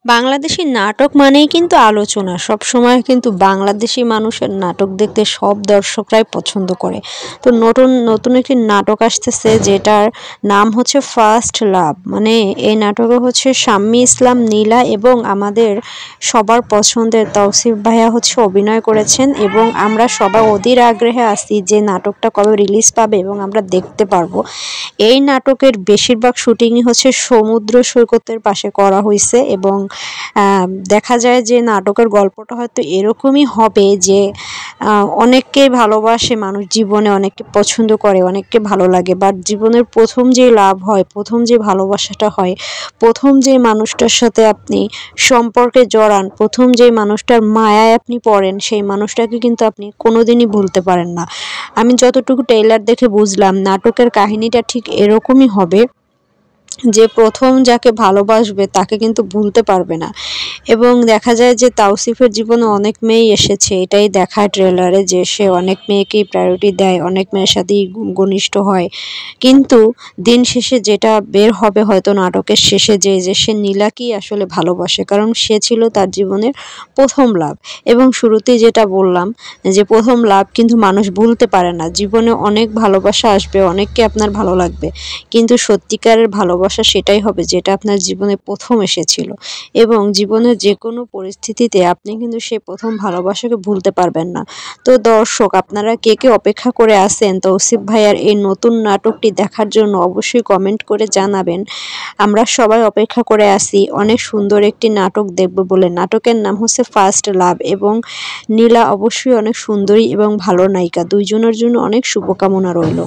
বাংলাদেশী নাটক মানেই কিন্তু আলোচনা। সবসময় কিন্তু বাংলাদেশী মানুষের নাটক দেখতে সব দর্শকরাই পছন্দ করে। তো নতুন নতুন একটি নাটক আসতেছে যেটার নাম হচ্ছে ফার্স্ট লাভ। মানে এই নাটকে হচ্ছে শাম্মী ইসলাম নীলা এবং আমাদের সবার পছন্দের তৌসিফ ভাইয়া হচ্ছে অভিনয় করেছেন এবং আমরা সবাই অধীর আগ্রহে আছি যে নাটকটা কবে রিলিজ পাবে এবং আমরা দেখতে পারবো। এই নাটকের বেশিরভাগ শুটিংই হচ্ছে সমুদ্র সৈকতের পাশে করা হয়েছে এবং দেখা যায় যে নাটকের গল্পটা হয়তো এরকমই হবে যে অনেককে ভালোবাসে মানুষ, জীবনে অনেককে পছন্দ করে, অনেককে ভালো লাগে, বাট জীবনের প্রথম যে লাভ হয়, প্রথম যে ভালোবাসাটা হয়, প্রথম যে মানুষটার সাথে আপনি সম্পর্কে জড়ান, প্রথম যে মানুষটার মায়ায় আপনি পড়েন, সেই মানুষটাকে কিন্তু আপনি কোনোদিনই ভুলতে পারেন না। আমি যতটুকু ট্রেইলার দেখে বুঝলাম নাটকের কাহিনীটা ঠিক এরকমই হবে যে প্রথম যাকে ভালোবাসবে তাকে কিন্তু ভুলতে পারবে না। এবং দেখা যায় যে তাওসিফের জীবনে অনেক মেয়েই এসেছে, এটাই দেখায় ট্রেলারে যে সে অনেক মেয়েকেই প্রায়োরিটি দেয়, অনেক মেয়ের সাথেই ঘনিষ্ঠ হয়। কিন্তু দিন শেষে যেটা বের হবে হয়তো নাটকের শেষে যে সে নীলাকেই আসলে ভালোবাসে, কারণ সে ছিল তার জীবনের প্রথম লাভ। এবং শুরুতেই যেটা বললাম যে প্রথম লাভ কিন্তু মানুষ ভুলতে পারে না। জীবনে অনেক ভালোবাসা আসবে, অনেককে আপনার ভালো লাগবে, কিন্তু সত্যিকারের ভালোবাসা সেটাই হবে যেটা আপনার জীবনে প্রথম এসেছিল। এবং জীবনের যে কোনো পরিস্থিতিতে আপনি কিন্তু সেই প্রথম ভালোবাসাকে ভুলতে পারবেন না। তো দর্শক, আপনারা কে কে অপেক্ষা করে আছেন তৌসিফ ভাইয়ার এই নতুন নাটকটি দেখার জন্য অবশ্যই কমেন্ট করে জানাবেন। আমরা সবাই অপেক্ষা করে আছি অনেক সুন্দর একটি নাটক দেখব বলে। নাটকের নাম হচ্ছে ফার্স্ট লাভ এবং নীলা অবশ্যই অনেক সুন্দরী এবং ভালো নায়িকা। দুইজনের জন্য অনেক শুভকামনা রইল।